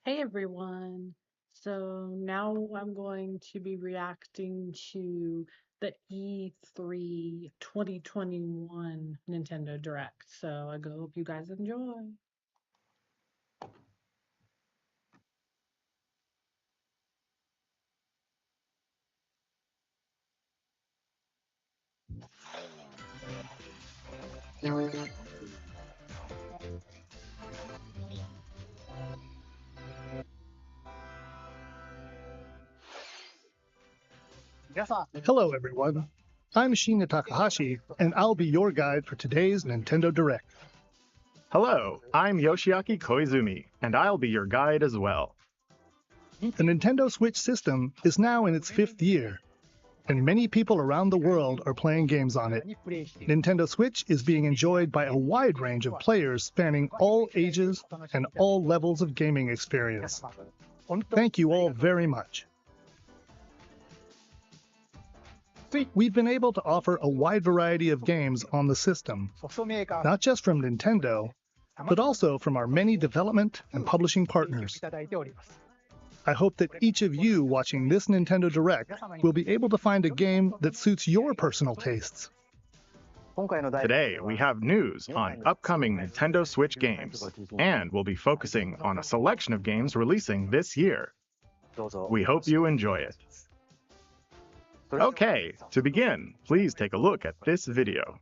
Hey everyone. So now I'm going to be reacting to the E3 2021 Nintendo Direct. So I hope you guys enjoy. Hello, everyone. I'm Shinya Takahashi, and I'll be your guide for today's Nintendo Direct. Hello, I'm Yoshiaki Koizumi, and I'll be your guide as well. The Nintendo Switch system is now in its fifth year, and many people around the world are playing games on it. Nintendo Switch is being enjoyed by a wide range of players spanning all ages and all levels of gaming experience. Thank you all very much. We've been able to offer a wide variety of games on the system, not just from Nintendo, but also from our many development and publishing partners. I hope that each of you watching this Nintendo Direct will be able to find a game that suits your personal tastes. Today, we have news on upcoming Nintendo Switch games, and we'll be focusing on a selection of games releasing this year. We hope you enjoy it. Okay, to begin, please take a look at this video.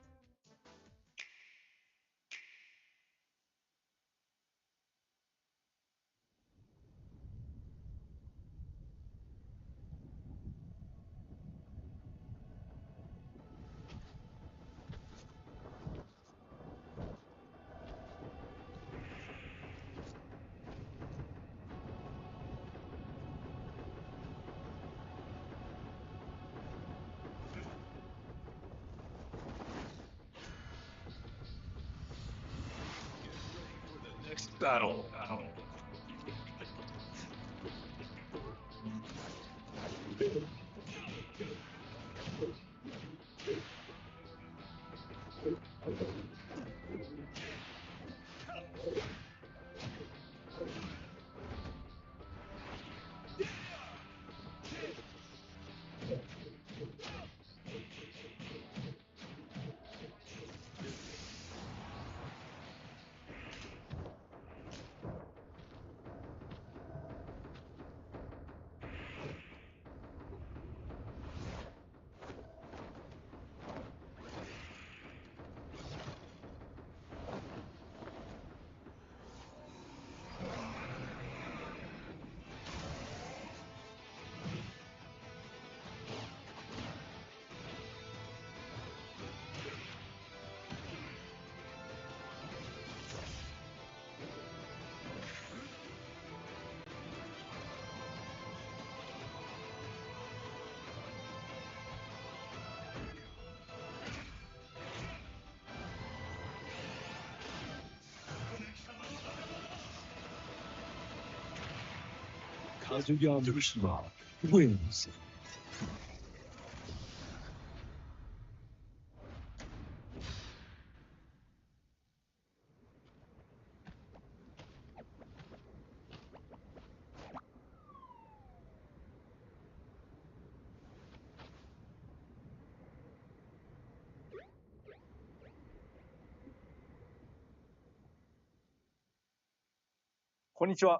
Next battle. Kazuya Mishima wins.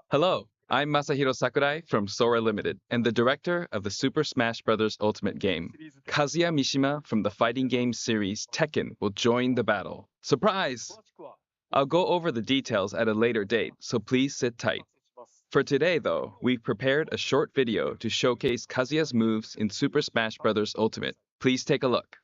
Hello, I'm Masahiro Sakurai from Sora Limited and the director of the Super Smash Bros. Ultimate game. Kazuya Mishima from the fighting game series Tekken will join the battle. Surprise! I'll go over the details at a later date, so please sit tight. For today, though, we've prepared a short video to showcase Kazuya's moves in Super Smash Bros. Ultimate. Please take a look.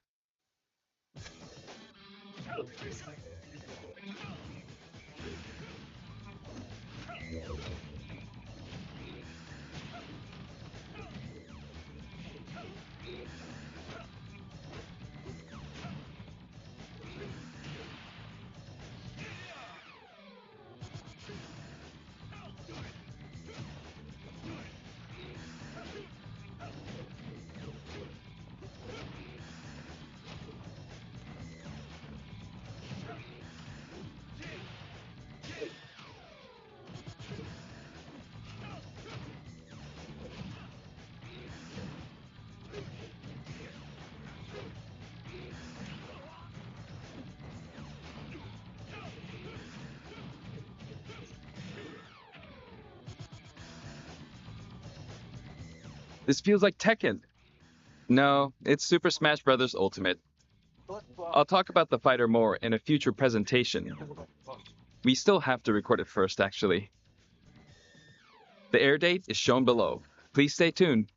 This feels like Tekken. No, it's Super Smash Bros. Ultimate. I'll talk about the fighter more in a future presentation. We still have to record it first, actually. The air date is shown below. Please stay tuned.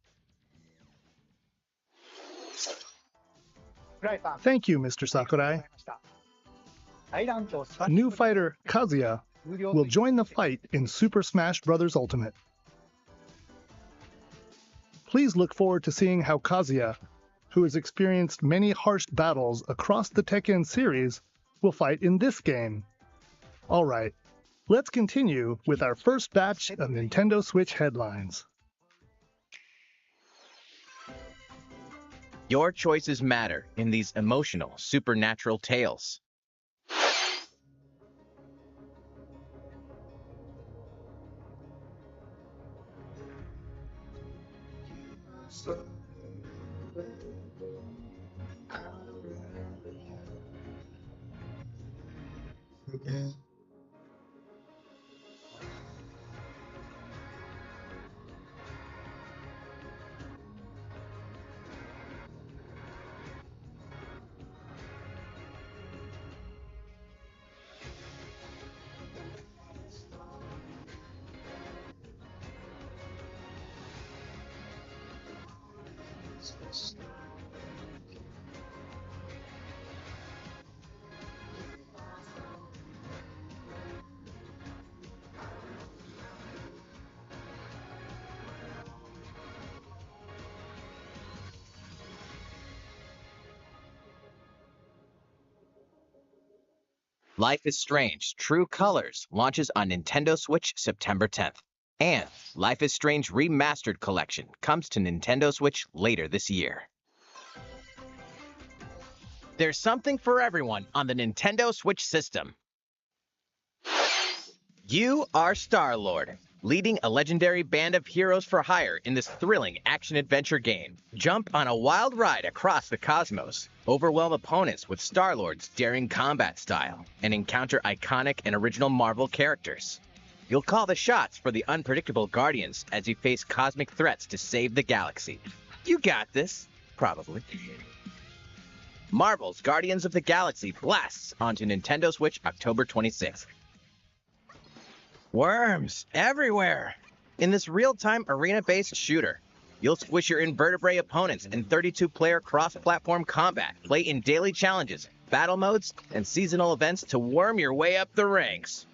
Thank you, Mr. Sakurai. A new fighter, Kazuya, will join the fight in Super Smash Bros. Ultimate. Please look forward to seeing how Kazuya, who has experienced many harsh battles across the Tekken series, will fight in this game. Alright, let's continue with our first batch of Nintendo Switch headlines. Your choices matter in these emotional, supernatural tales. Life is Strange True Colors launches on Nintendo Switch September 10th. And Life is Strange Remastered Collection comes to Nintendo Switch later this year. There's something for everyone on the Nintendo Switch system. You are Star-Lord, leading a legendary band of heroes for hire in this thrilling action-adventure game. Jump on a wild ride across the cosmos, overwhelm opponents with Star-Lord's daring combat style, and encounter iconic and original Marvel characters. You'll call the shots for the unpredictable Guardians as you face cosmic threats to save the galaxy. You got this, probably. Marvel's Guardians of the Galaxy blasts onto Nintendo Switch October 26th. Worms everywhere! In this real-time arena-based shooter, you'll squish your invertebrate opponents in 32-player cross-platform combat, play in daily challenges, battle modes, and seasonal events to worm your way up the ranks.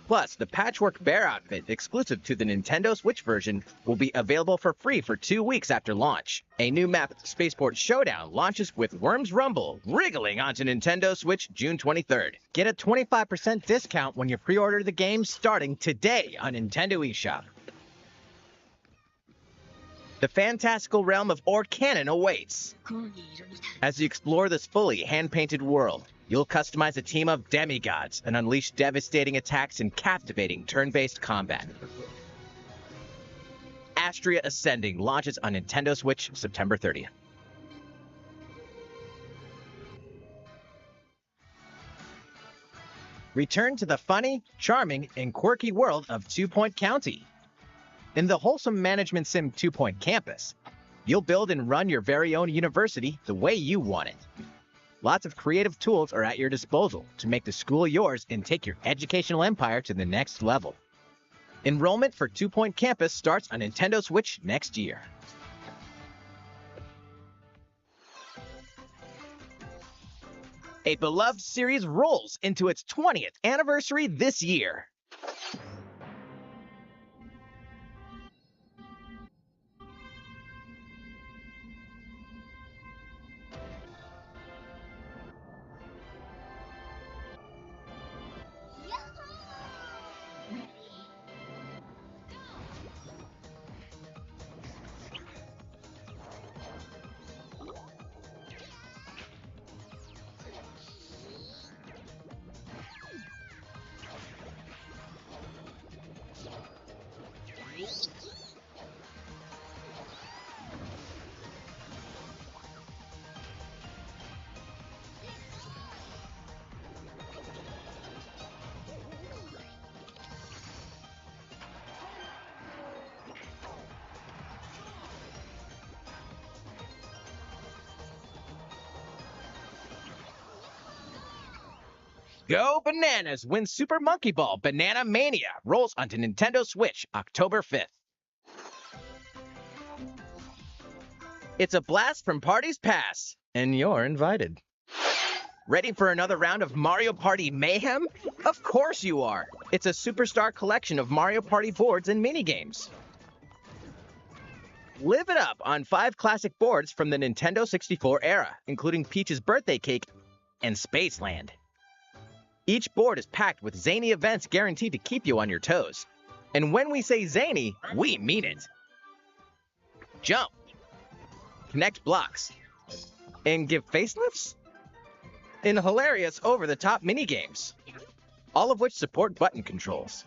Plus, the Patchwork Bear outfit exclusive to the Nintendo Switch version will be available for free for 2 weeks after launch. A new map, Spaceport Showdown, launches with Worms Rumble, wriggling onto Nintendo Switch June 23rd. Get a 25% discount when you pre-order the game starting today on Nintendo eShop. The fantastical realm of Orcanon awaits. As you explore this fully hand-painted world, you'll customize a team of demigods and unleash devastating attacks in captivating turn-based combat. Astria Ascending launches on Nintendo Switch September 30th. Return to the funny, charming, and quirky world of 2 Point County. In the wholesome management sim 2 Point Campus, you'll build and run your very own university the way you want it. Lots of creative tools are at your disposal to make the school yours and take your educational empire to the next level. Enrollment for 2 Point Campus starts on Nintendo Switch next year. A beloved series rolls into its 20th anniversary this year. Go Bananas wins Super Monkey Ball Banana Mania rolls onto Nintendo Switch October 5th. It's a blast from parties past, and you're invited. Ready for another round of Mario Party Mayhem? Of course you are! It's a superstar collection of Mario Party boards and minigames. Live it up on 5 classic boards from the Nintendo 64 era, including Peach's Birthday Cake and Spaceland. Each board is packed with zany events guaranteed to keep you on your toes. And when we say zany, we mean it. Jump, connect blocks, and give facelifts in hilarious over-the-top minigames, all of which support button controls.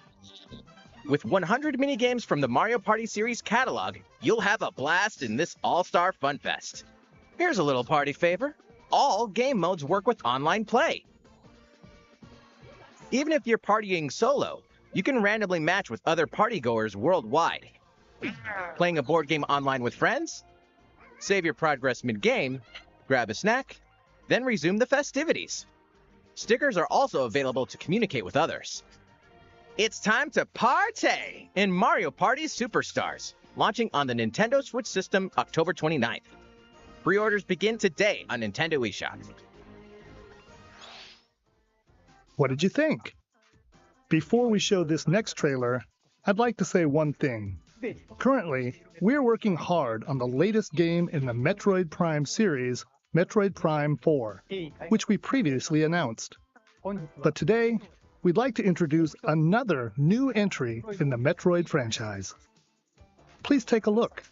With 100 minigames from the Mario Party series catalog, you'll have a blast in this all-star fun fest. Here's a little party favor. All game modes work with online play. Even if you're partying solo, you can randomly match with other partygoers worldwide. Playing a board game online with friends? Save your progress mid-game, grab a snack, then resume the festivities. Stickers are also available to communicate with others. It's time to partay in Mario Party Superstars, launching on the Nintendo Switch system October 29th. Pre-orders begin today on Nintendo eShop. What did you think? Before we show this next trailer, I'd like to say one thing. Currently, we're working hard on the latest game in the Metroid Prime series, Metroid Prime 4, which we previously announced. But today, we'd like to introduce another new entry in the Metroid franchise. Please take a look.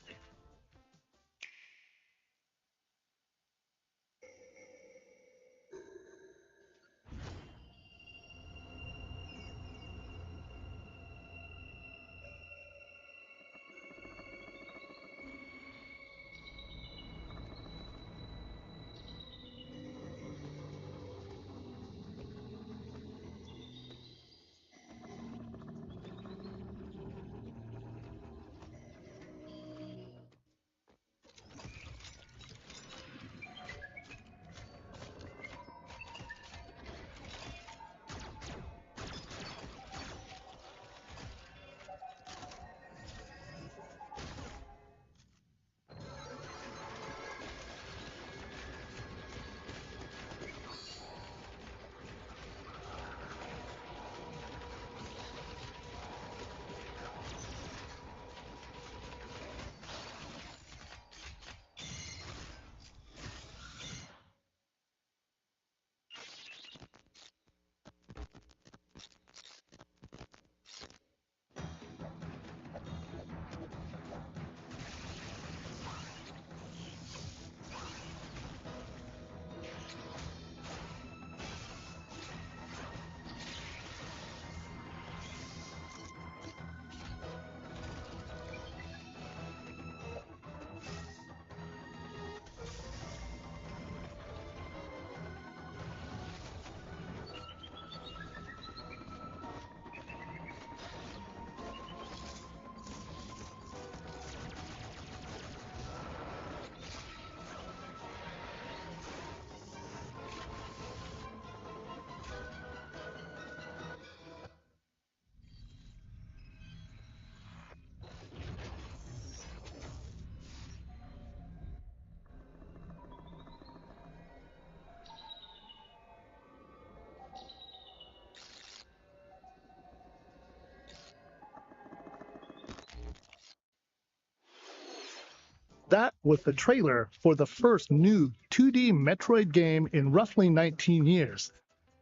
That was the trailer for the first new 2D Metroid game in roughly 19 years,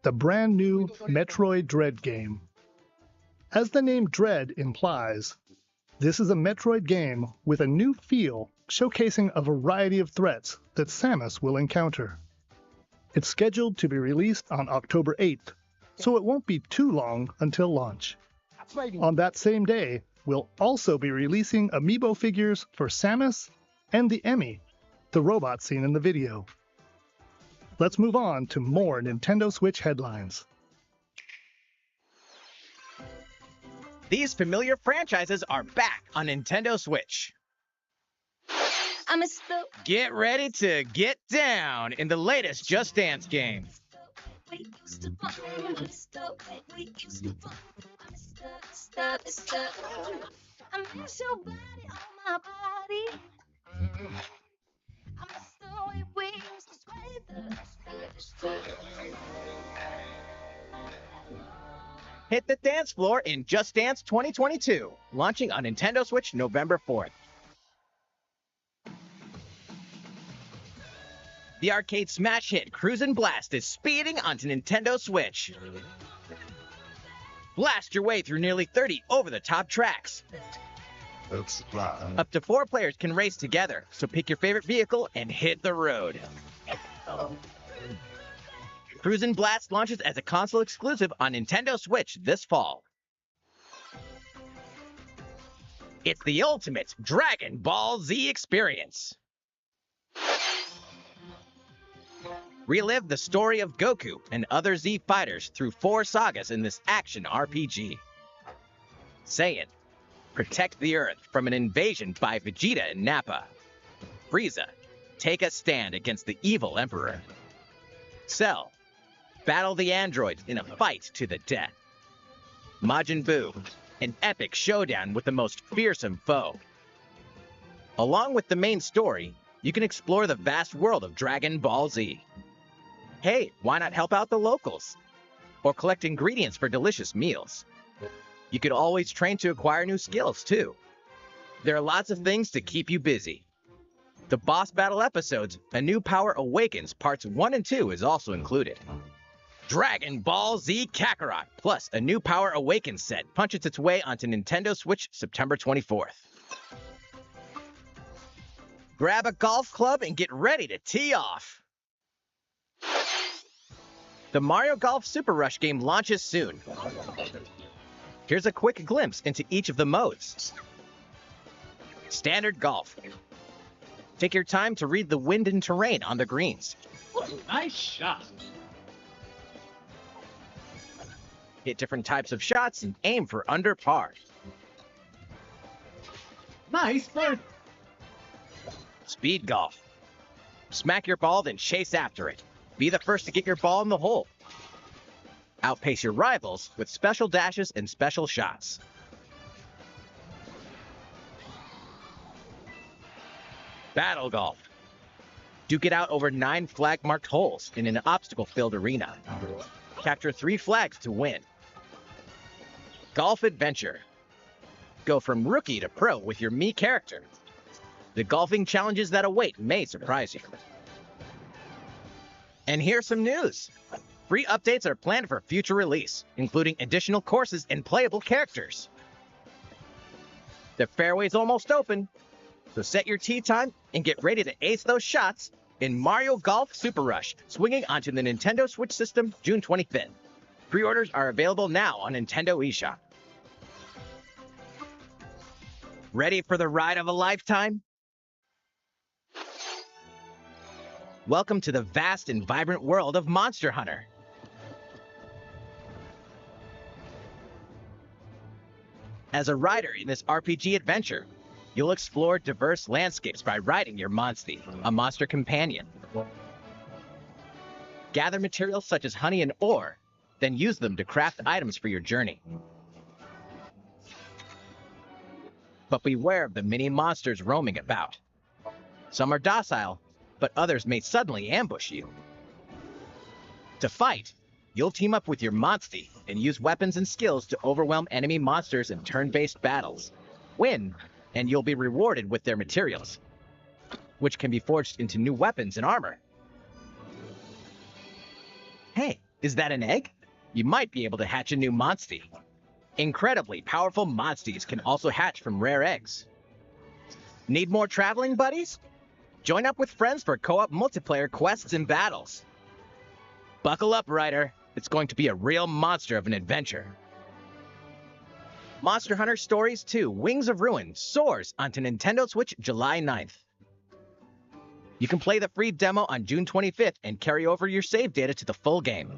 the brand new Metroid Dread game. As the name Dread implies, this is a Metroid game with a new feel showcasing a variety of threats that Samus will encounter. It's scheduled to be released on October 8th, so it won't be too long until launch. On that same day, we'll also be releasing amiibo figures for Samus and the Emmy, the robot seen in the video. Let's move on to more Nintendo Switch headlines. These familiar franchises are back on Nintendo Switch. Get ready to get down in the latest Just Dance game. Mr. Way we used to fun. Mr. I miss your body on my body. I miss the way we used to sway Hit the dance floor in Just Dance 2022, launching on Nintendo Switch November 4th. The arcade smash hit Cruisin' Blast is speeding onto Nintendo Switch. Blast your way through nearly 30 over-the-top tracks. Up to 4 players can race together, so pick your favorite vehicle and hit the road. Cruisin' Blast launches as a console exclusive on Nintendo Switch this fall. It's the ultimate Dragon Ball Z experience. Relive the story of Goku and other Z fighters through 4 sagas in this action RPG. Saiyan, protect the Earth from an invasion by Vegeta and Nappa. Frieza, take a stand against the evil Emperor. Cell, battle the androids in a fight to the death. Majin Buu, an epic showdown with the most fearsome foe. Along with the main story, you can explore the vast world of Dragon Ball Z. Hey, why not help out the locals? Or collect ingredients for delicious meals. You could always train to acquire new skills, too. There are lots of things to keep you busy. The boss battle episodes, A New Power Awakens Parts 1 and 2 is also included. Dragon Ball Z Kakarot plus A New Power Awakens set punches its way onto Nintendo Switch September 24th. Grab a golf club and get ready to tee off. The Mario Golf Super Rush game launches soon. Here's a quick glimpse into each of the modes. Standard Golf. Take your time to read the wind and terrain on the greens. Nice shot. Hit different types of shots and aim for under par. Nice bird. Speed Golf. Smack your ball, then chase after it. Be the first to get your ball in the hole. Outpace your rivals with special dashes and special shots. Battle Golf. Duke it out over 9 flag-marked holes in an obstacle-filled arena. Capture 3 flags to win. Golf Adventure. Go from rookie to pro with your Mii character. The golfing challenges that await may surprise you. And here's some news. Free updates are planned for future release, including additional courses and playable characters. The fairway's almost open, so set your tee time and get ready to ace those shots in Mario Golf Super Rush, swinging onto the Nintendo Switch system June 25th. Pre-orders are available now on Nintendo eShop. Ready for the ride of a lifetime? Welcome to the vast and vibrant world of Monster Hunter. As a rider in this RPG adventure, you'll explore diverse landscapes by riding your Monstie, a monster companion. Gather materials such as honey and ore, then use them to craft items for your journey. But beware of the many monsters roaming about. Some are docile, but others may suddenly ambush you. To fight, you'll team up with your Monstie and use weapons and skills to overwhelm enemy monsters in turn-based battles. Win, and you'll be rewarded with their materials, which can be forged into new weapons and armor. Hey, is that an egg? You might be able to hatch a new Monstie. Incredibly powerful Monsties can also hatch from rare eggs. Need more traveling buddies? Join up with friends for co-op multiplayer quests and battles. Buckle up, Ryder. It's going to be a real monster of an adventure. Monster Hunter Stories 2: Wings of Ruin soars onto Nintendo Switch July 9th. You can play the free demo on June 25th and carry over your save data to the full game.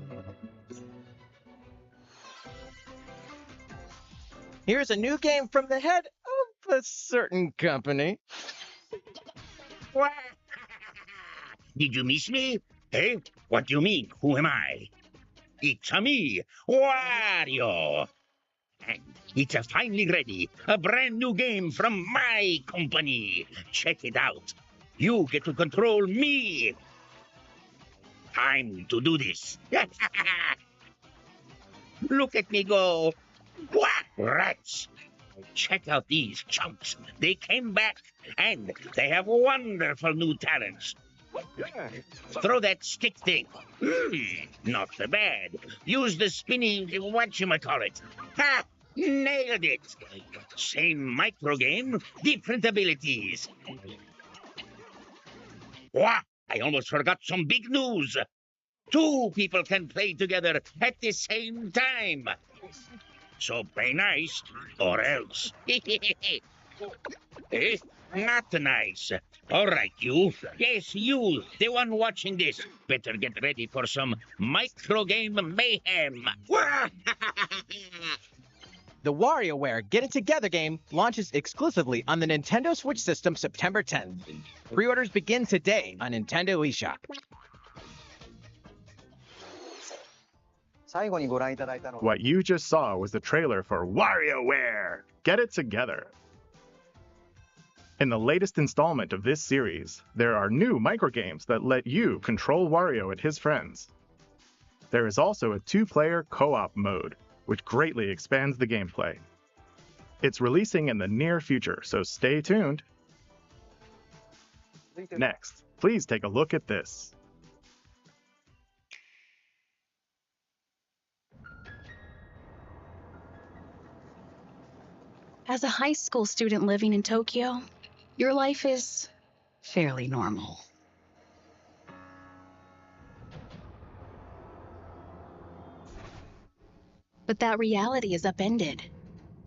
Here's a new game from the head of a certain company. Did you miss me? Hey, what do you mean? Who am I? It's a me, Wario. And it's a finally ready, a brand new game from my company. Check it out. You get to control me. Time to do this. Look at me go. What rats? Check out these chumps. They came back, and they have wonderful new talents. Throw that stick thing. Not so bad. Use the spinny whatchamacallit. Ha! Nailed it. Same micro game, different abilities. Wah! I almost forgot some big news. 2 people can play together at the same time. So play nice, or else. Eh? Not nice. All right, you. Yes, you, the one watching this. Better get ready for some micro game mayhem. The WarioWare Get It Together game launches exclusively on the Nintendo Switch system September 10th. Pre-orders begin today on Nintendo eShop. What you just saw was the trailer for WarioWare Get It Together. In the latest installment of this series, there are new microgames that let you control Wario and his friends. There is also a 2-player co-op mode, which greatly expands the gameplay. It's releasing in the near future, so stay tuned. Next, please take a look at this. As a high school student living in Tokyo, your life is fairly normal. But that reality is upended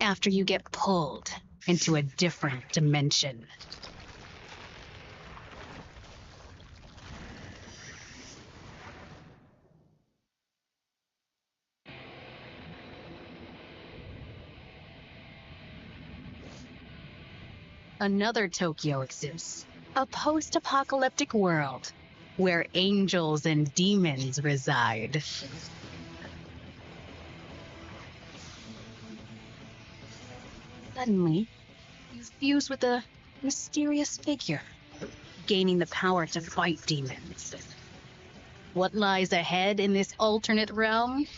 after you get pulled into a different dimension. Another Tokyo exists, a post-apocalyptic world where angels and demons reside. Suddenly, you fuse with a mysterious figure, gaining the power to fight demons. What lies ahead in this alternate realm?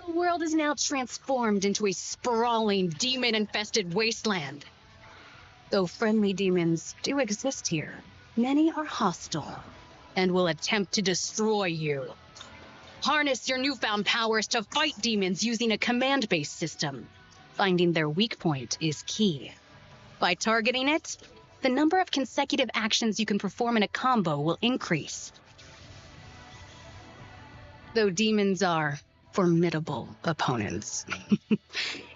The world is now transformed into a sprawling, demon-infested wasteland. Though friendly demons do exist here, many are hostile and will attempt to destroy you. Harness your newfound powers to fight demons using a command-based system. Finding their weak point is key. By targeting it, the number of consecutive actions you can perform in a combo will increase. Though demons are formidable opponents,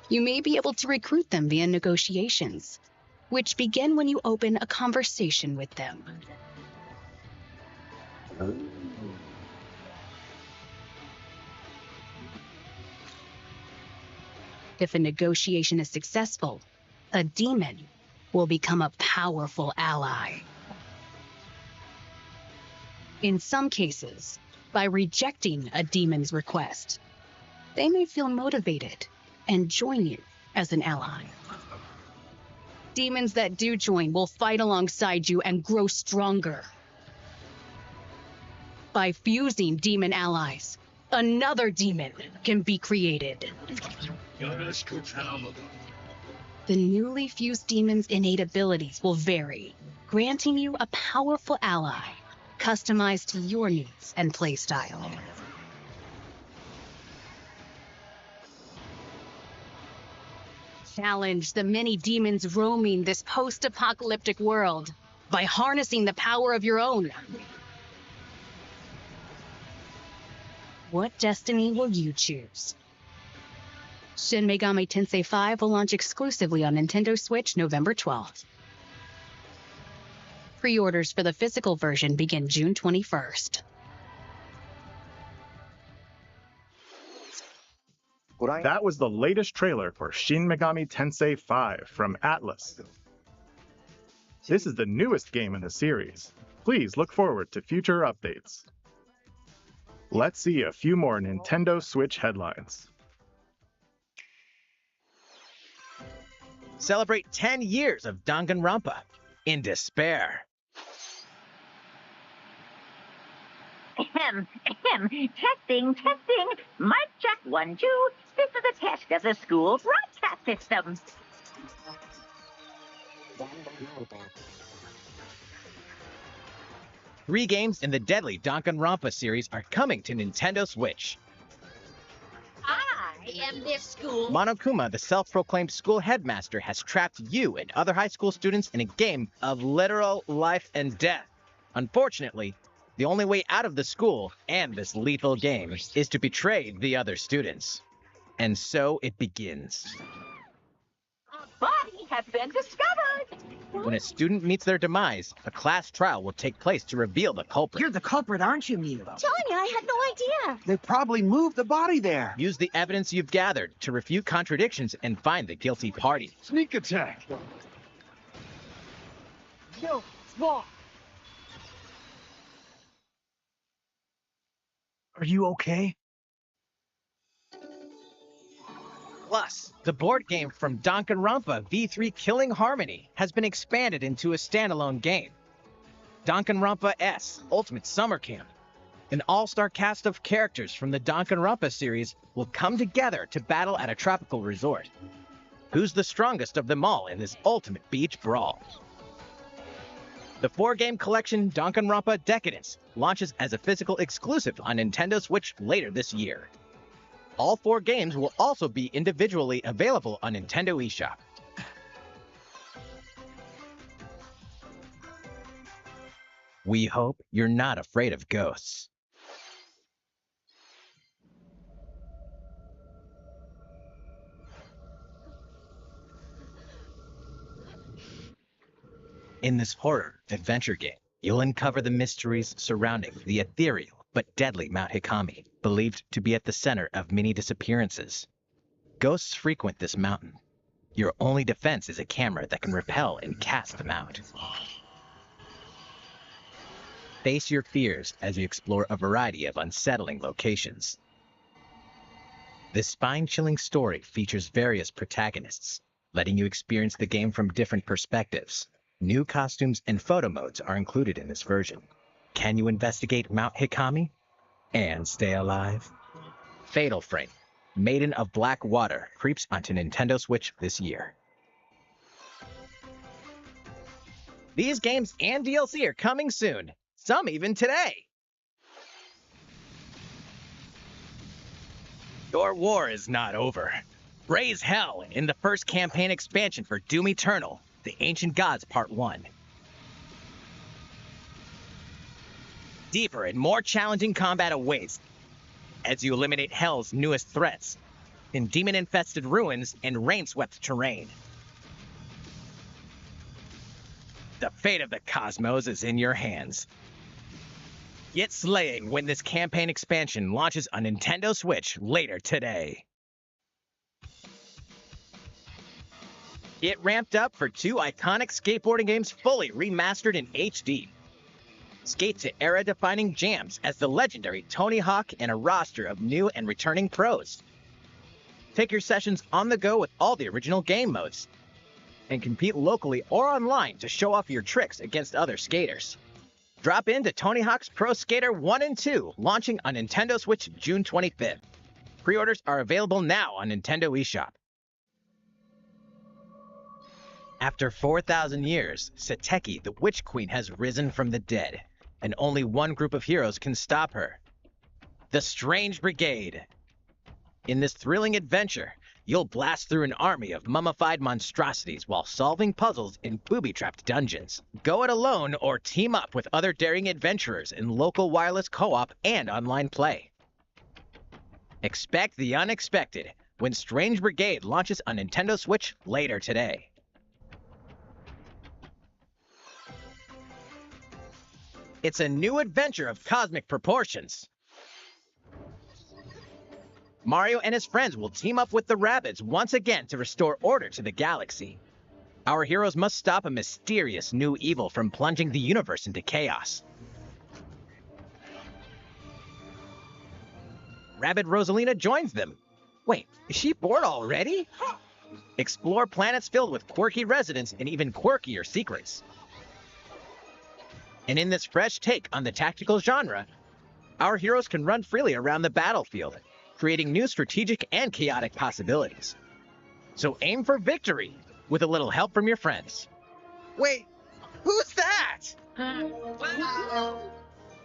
you may be able to recruit them via negotiations, which begin when you open a conversation with them. If a negotiation is successful, a demon will become a powerful ally. In some cases, by rejecting a demon's request, they may feel motivated and join you as an ally. Demons that do join will fight alongside you and grow stronger. By fusing demon allies, another demon can be created. The newly fused demon's innate abilities will vary, granting you a powerful ally, customized to your needs and playstyle. Challenge the many demons roaming this post-apocalyptic world by harnessing the power of your own. What destiny will you choose? Shin Megami Tensei 5 will launch exclusively on Nintendo Switch November 12th. Pre-orders for the physical version begin June 21st. That was the latest trailer for Shin Megami Tensei 5 from Atlus. This is the newest game in the series, Please look forward to future updates. Let's see a few more Nintendo Switch headlines. Celebrate 10 years of Danganronpa in despair. Testing. Mic check 1, 2. This is a test of the school broadcast system. Three games in the deadly Danganronpa series are coming to Nintendo Switch. I am this school. Monokuma, the self-proclaimed school headmaster, has trapped you and other high school students in a game of literal life and death. Unfortunately, the only way out of the school and this lethal game is to betray the other students. And so it begins. A body has been discovered. When a student meets their demise, a class trial will take place to reveal the culprit. You're the culprit, aren't you, Milo? Tanya, I had no idea. They probably moved the body there. Use the evidence you've gathered to refute contradictions and find the guilty party. Sneak attack. No, small. Are you okay? Plus, the board game from Danganronpa V3 Killing Harmony has been expanded into a standalone game. Danganronpa S Ultimate Summer Camp. An all-star cast of characters from the Danganronpa series will come together to battle at a tropical resort. Who's the strongest of them all in this ultimate beach brawl? The 4-game collection Danganronpa Decadence launches as a physical exclusive on Nintendo Switch later this year. All 4 games will also be individually available on Nintendo eShop. We hope you're not afraid of ghosts. In this horror adventure game, you'll uncover the mysteries surrounding the ethereal but deadly Mount Hikami, believed to be at the center of many disappearances. Ghosts frequent this mountain. Your only defense is a camera that can repel and cast them out. Face your fears as you explore a variety of unsettling locations. This spine-chilling story features various protagonists, letting you experience the game from different perspectives. New costumes and photo modes are included in this version. Can you investigate Mount Hikami and stay alive? Fatal Frame, Maiden of Black Water, creeps onto Nintendo Switch this year. These games and DLC are coming soon, some even today. Your war is not over. Raise hell in the first campaign expansion for Doom Eternal, The Ancient Gods Part 1. Deeper and more challenging combat awaits as you eliminate Hell's newest threats in demon-infested ruins and rain-swept terrain. The fate of the cosmos is in your hands. Get slaying when this campaign expansion launches on Nintendo Switch later today. It ramped up for 2 iconic skateboarding games fully remastered in HD. Skate to era-defining jams as the legendary Tony Hawk and a roster of new and returning pros. Take your sessions on the go with all the original game modes, and compete locally or online to show off your tricks against other skaters. Drop into Tony Hawk's Pro Skater 1 and 2, launching on Nintendo Switch June 25th. Pre-orders are available now on Nintendo eShop. After 4,000 years, Sateki, the Witch Queen, has risen from the dead, and only one group of heroes can stop her: the Strange Brigade. In this thrilling adventure, you'll blast through an army of mummified monstrosities while solving puzzles in booby-trapped dungeons. Go it alone or team up with other daring adventurers in local wireless co-op and online play. Expect the unexpected when Strange Brigade launches on Nintendo Switch later today. It's a new adventure of cosmic proportions. Mario and his friends will team up with the Rabbids once again to restore order to the galaxy. Our heroes must stop a mysterious new evil from plunging the universe into chaos. Rabid Rosalina joins them. Wait, is she bored already? Explore planets filled with quirky residents and even quirkier secrets. And in this fresh take on the tactical genre, our heroes can run freely around the battlefield, creating new strategic and chaotic possibilities. So aim for victory with a little help from your friends. Wait, who's that?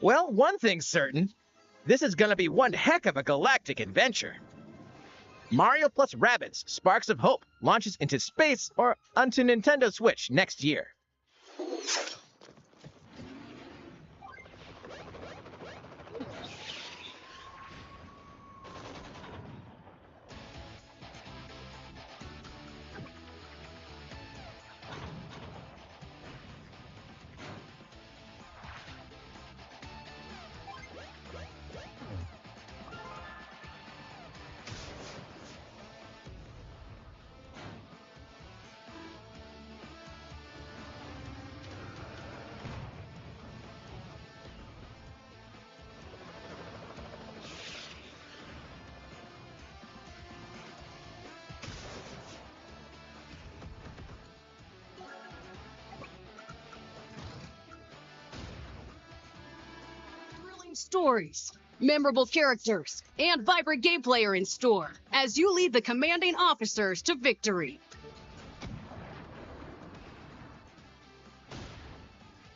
Well, one thing's certain. This is gonna be one heck of a galactic adventure. Mario plus Rabbids Sparks of Hope launches into space or onto Nintendo Switch next year. Stories, memorable characters, and vibrant gameplay are in store as you lead the commanding officers to victory.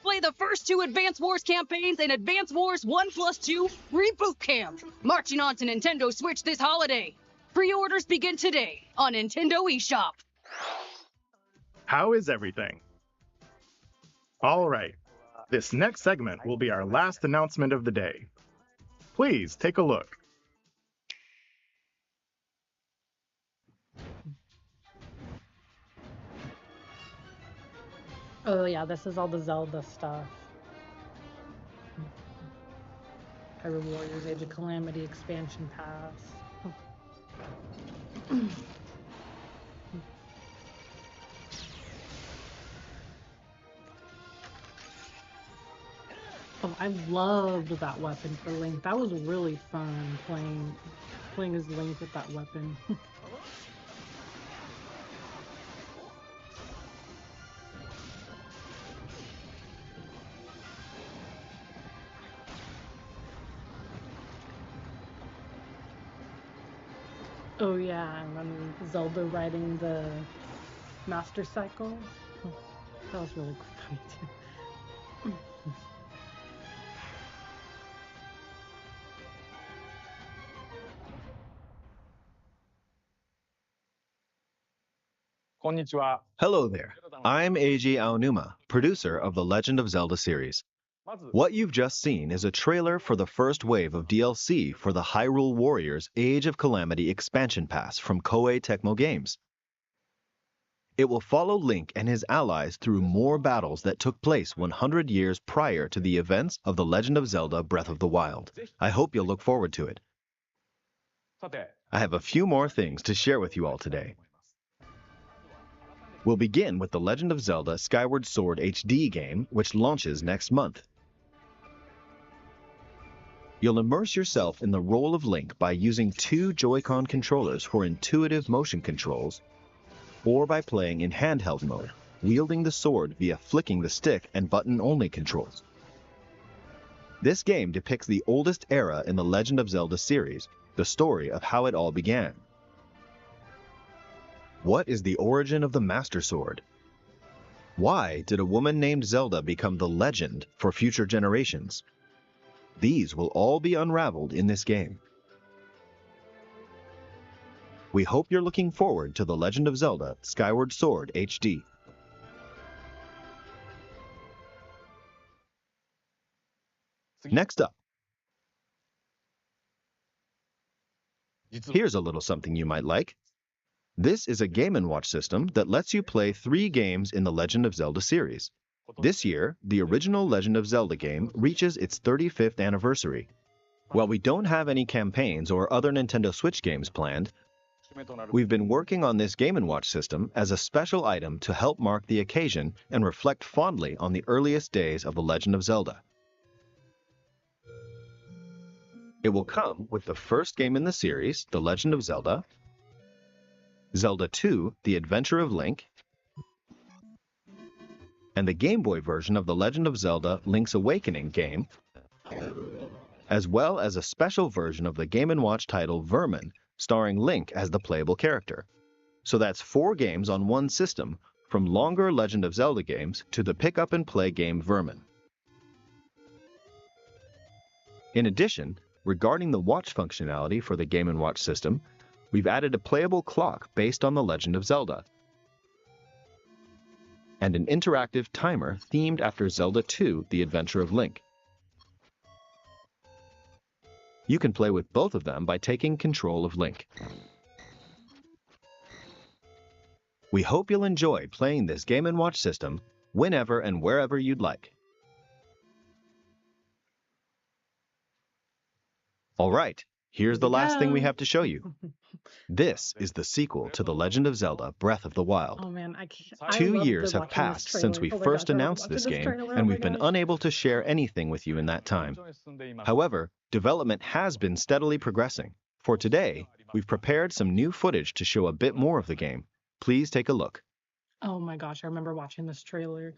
Play the first 2 Advance Wars campaigns in Advance Wars 1+2 Reboot Camp, marching on to Nintendo Switch this holiday. Pre-orders begin today on Nintendo eShop. How is everything? All right. This next segment will be our last announcement of the day. Please take a look. Oh yeah, this is all the Zelda stuff. Hyrule Warriors Age of Calamity expansion pass. Oh, I loved that weapon for Link. That was really fun playing as Link with that weapon. Oh yeah, and then Zelda riding the Master Cycle. That was really funny too. Hello there. I'm Eiji Aonuma, producer of the Legend of Zelda series. What you've just seen is a trailer for the first wave of DLC for the Hyrule Warriors Age of Calamity expansion pass from Koei Tecmo Games. It will follow Link and his allies through more battles that took place 100 years prior to the events of The Legend of Zelda Breath of the Wild. I hope you'll look forward to it. I have a few more things to share with you all today. We'll begin with The Legend of Zelda Skyward Sword HD game, which launches next month. You'll immerse yourself in the role of Link by using 2 Joy-Con controllers for intuitive motion controls, or by playing in handheld mode, wielding the sword via flicking the stick and button-only controls. This game depicts the oldest era in the Legend of Zelda series, the story of how it all began. What is the origin of the Master Sword? Why did a woman named Zelda become the legend for future generations? These will all be unraveled in this game. We hope you're looking forward to The Legend of Zelda Skyward Sword HD. Next up, here's a little something you might like. This is a Game & Watch system that lets you play 3 games in the Legend of Zelda series. This year, the original Legend of Zelda game reaches its 35th anniversary. While we don't have any campaigns or other Nintendo Switch games planned, We've been working on this Game & Watch system as a special item to help mark the occasion and reflect fondly on the earliest days of The Legend of Zelda. It will come with the first game in the series, The Legend of Zelda, Zelda 2, The Adventure of Link, and the Game Boy version of The Legend of Zelda Link's Awakening game, as well as a special version of the Game & Watch title Vermin, starring Link as the playable character. So that's 4 games on one system, from longer Legend of Zelda games to the pick-up-and-play game Vermin. In addition, regarding the watch functionality for the Game & Watch system, we've added a playable clock based on The Legend of Zelda, and an interactive timer themed after Zelda 2, The Adventure of Link. You can play with both of them by taking control of Link. We hope you'll enjoy playing this Game & Watch system whenever and wherever you'd like. All right, here's the last thing we have to show you. This is the sequel to The Legend of Zelda Breath of the Wild. Oh man, I can't. 2 years have passed since we first announced this game, and we've been unable to share anything with you in that time. However, development has been steadily progressing. For today, we've prepared some new footage to show a bit more of the game. Please take a look. Oh my gosh, I remember watching this trailer.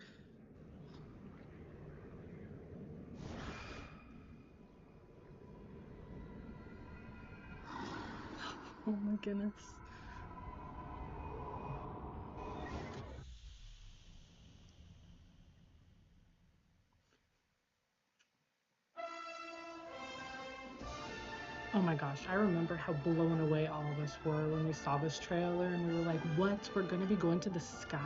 Oh my goodness. Oh my gosh, I remember how blown away all of us were when we saw this trailer and we were like, what? We're gonna be going to the sky?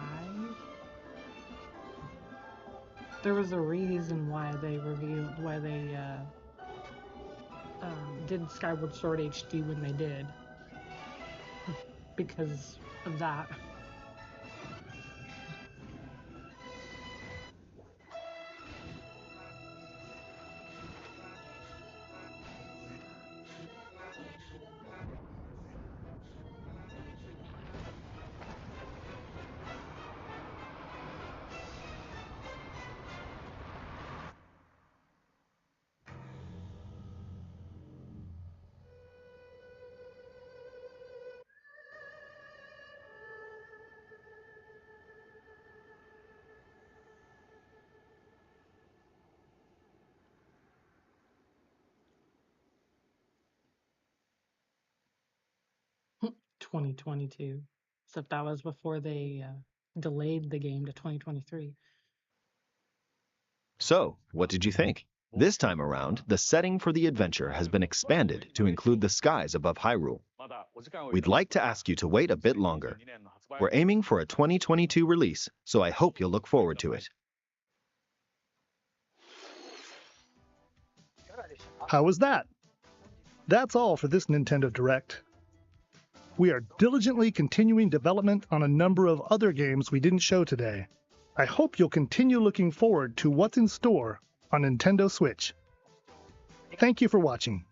There was a reason why they did Skyward Sword HD when they did. Because of that. (2022) Except that was before they delayed the game to 2023. So, what did you think? This time around, the setting for the adventure has been expanded to include the skies above Hyrule. We'd like to ask you to wait a bit longer. We're aiming for a 2022 release, so I hope you'll look forward to it. How was that? That's all for this Nintendo Direct. We are diligently continuing development on a number of other games we didn't show today. I hope you'll continue looking forward to what's in store on Nintendo Switch. Thank you for watching.